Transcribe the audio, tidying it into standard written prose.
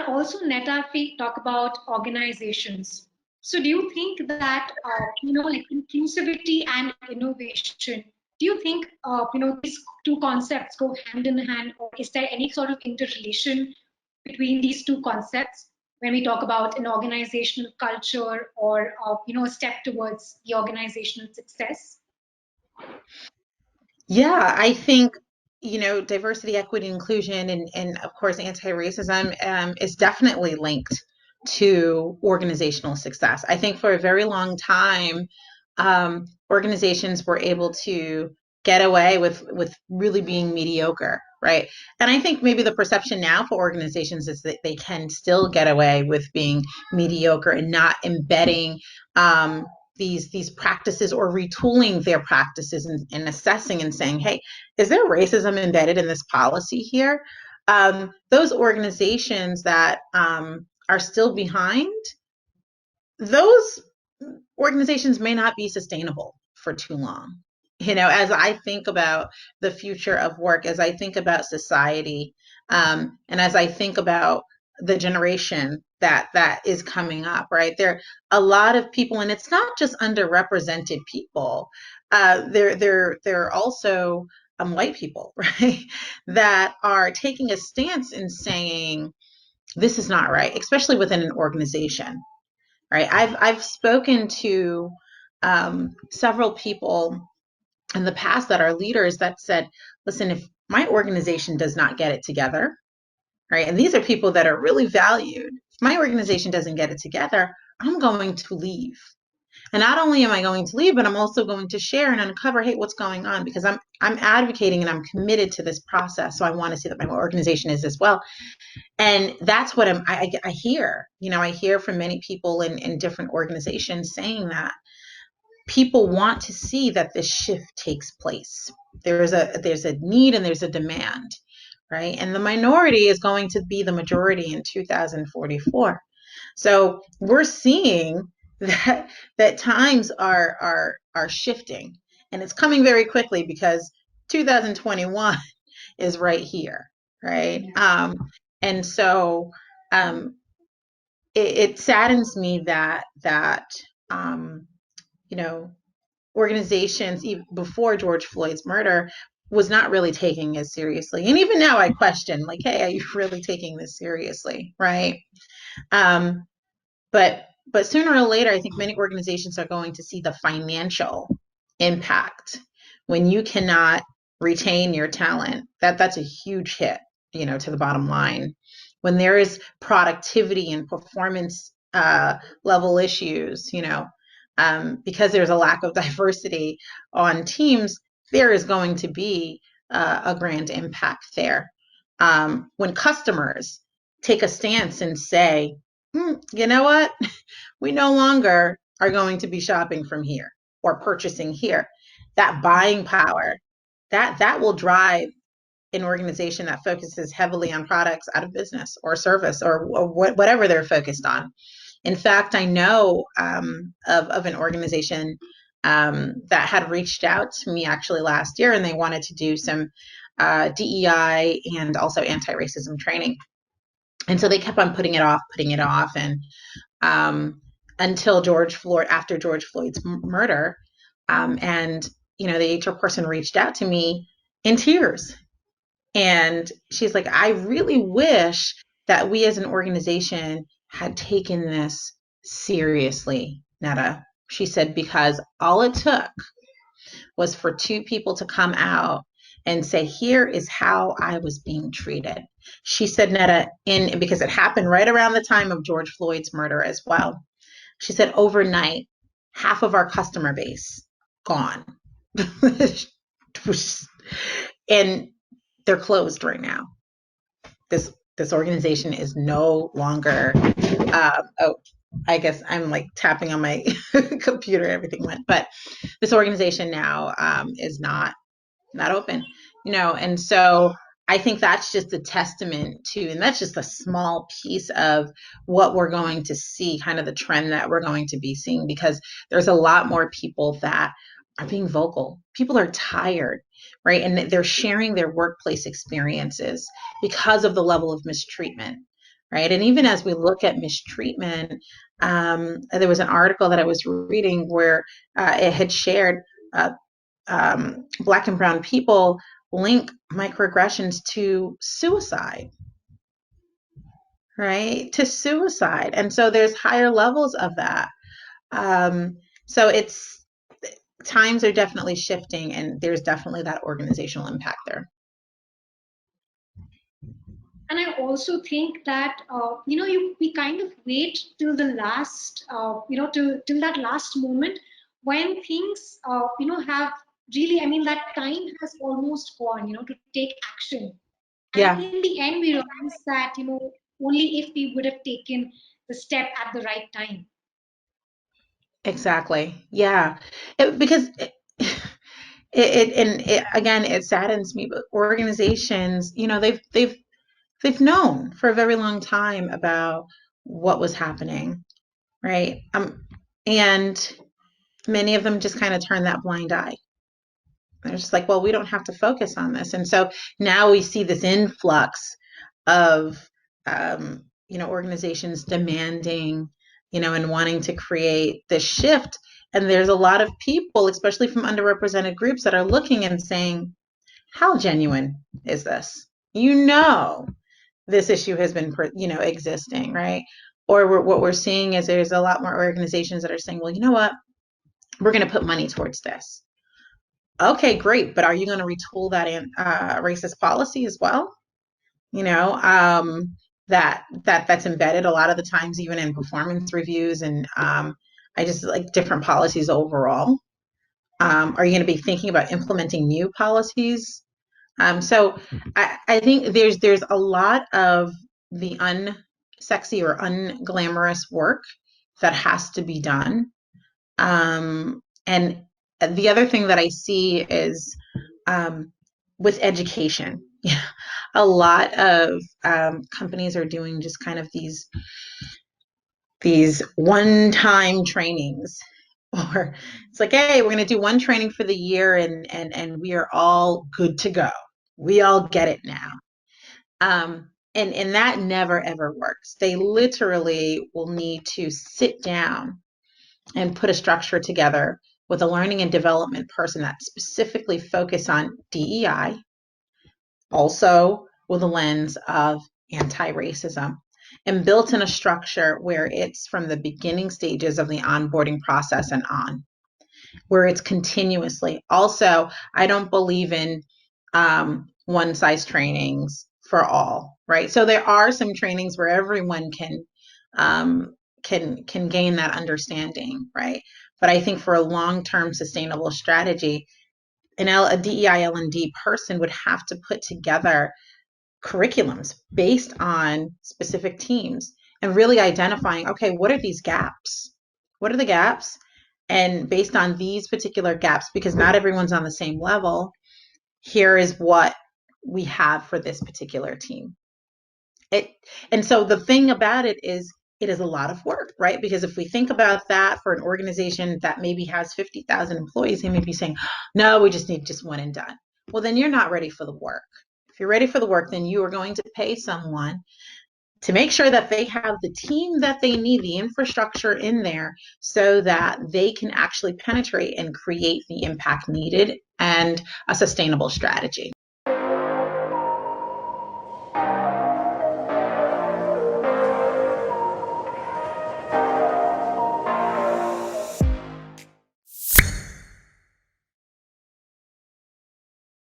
also, Netta, if we talk about organizations, so do you think that, like inclusivity and innovation, do you think, these two concepts go hand in hand, or is there any sort of interrelation between these two concepts when we talk about an organizational culture or, a step towards the organizational success? Yeah, I think, diversity, equity, inclusion, and of course, anti-racism is definitely linked to organizational success. I think for a very long time, organizations were able to get away with really being mediocre, right? And I think maybe the perception now for organizations is that they can still get away with being mediocre and not embedding these practices or retooling their practices and assessing and saying, hey, is there racism embedded in this policy here? Those organizations that are still behind, those organizations may not be sustainable for too long. As I think about the future of work, as I think about society, and as I think about the generation that is coming up, right? There are a lot of people, and it's not just underrepresented people. There are also white people, right, that are taking a stance and saying this is not right, especially within an organization, right? I've spoken to several people in the past that are leaders that said, listen, if my organization does not get it together, right? And these are people that are really valued. If my organization doesn't get it together, I'm going to leave. And not only am I going to leave, but I'm also going to share and uncover, hey, what's going on? Because I'm advocating and I'm committed to this process. So I want to see that my organization is as well. And that's what I hear. I hear from many people in different organizations saying that people want to see that this shift takes place. There's a need and there's a demand, right? And the minority is going to be the majority in 2044. So we're seeing that times are shifting, and it's coming very quickly because 2021 is right here, right? And so it saddens me that organizations even before George Floyd's murder was not really taking as seriously. And even now I question, like, hey, are you really taking this seriously, right? But sooner or later, I think many organizations are going to see the financial impact when you cannot retain your talent. That's a huge hit, to the bottom line. When there is productivity and performance level issues, because there's a lack of diversity on teams, there is going to be a grand impact there. When customers take a stance and say, you know what, we no longer are going to be shopping from here or purchasing here, that buying power, that will drive an organization that focuses heavily on products out of business or service or whatever they're focused on. In fact, I know of an organization that had reached out to me actually last year, and they wanted to do some DEI and also anti-racism training. And so they kept on putting it off, and until after George Floyd's murder, and the HR person reached out to me in tears, and she's like, I really wish that we as an organization had taken this seriously, Netta. She said, because all it took was for two people to come out and say, here is how I was being treated. She said, Netta, because it happened right around the time of George Floyd's murder as well. She said, overnight, half of our customer base gone. And they're closed right now. This organization is no longer, I guess I'm like tapping on my computer, everything went, but this organization now is not open, and so I think that's just a testament to, and that's just a small piece of what we're going to see, kind of the trend that we're going to be seeing, because there's a lot more people that are being vocal. People are tired, right? And they're sharing their workplace experiences because of the level of mistreatment right? And even as we look at mistreatment, there was an article that I was reading where it had shared uh, Black and Brown people link microaggressions to suicide, right? To suicide. And so there's higher levels of that. So it's times are definitely shifting, and there's definitely that organizational impact there. And I also think that we kind of wait till the last till that last moment when things have really, I mean, that time has almost gone, to take action. And Yeah, in the end, we realize that only if we would have taken the step at the right time. exactly. Yeah, because again, it saddens me, but organizations, they've known for a very long time about what was happening, right? And many of them just kind of turn that blind eye. They're just like, well, we don't have to focus on this. And so now we see this influx of, organizations demanding, and wanting to create this shift. And there's a lot of people, especially from underrepresented groups, that are looking and saying, how genuine is this? This issue has been, existing, right? Or what we're seeing is there's a lot more organizations that are saying, well, you know what? We're going to put money towards this. Okay, great. But are you going to retool that racist policy as well? You know, that's embedded a lot of the times, even in performance reviews, and I just like different policies overall. Are you going to be thinking about implementing new policies? So I think there's a lot of the unsexy or unglamorous work that has to be done. And the other thing that I see is with education. Yeah, a lot of companies are doing just kind of these one-time trainings, or it's like, hey, we're going to do one training for the year, and we are all good to go. We all get it now. And that never ever works. They literally will need to sit down and put a structure together with a learning and development person that specifically focus on DEI, also with a lens of anti-racism, and built in a structure where it's from the beginning stages of the onboarding process and on, where it's continuously. Also, I don't believe in one size trainings for all, right? So there are some trainings where everyone can gain that understanding, right? But I think for a long-term sustainable strategy, a DEI L&D person would have to put together curriculums based on specific teams and really identifying, okay, what are these gaps? What are the gaps? And based on these particular gaps, because not everyone's on the same level, here is what we have for this particular team. And so the thing about it is a lot of work, right? Because if we think about that for an organization that maybe has 50,000 employees, they may be saying, no, we just need just one and done. Well, then you're not ready for the work. If you're ready for the work, then you are going to pay someone to make sure that they have the team that they need, the infrastructure in there, so that they can actually penetrate and create the impact needed and a sustainable strategy.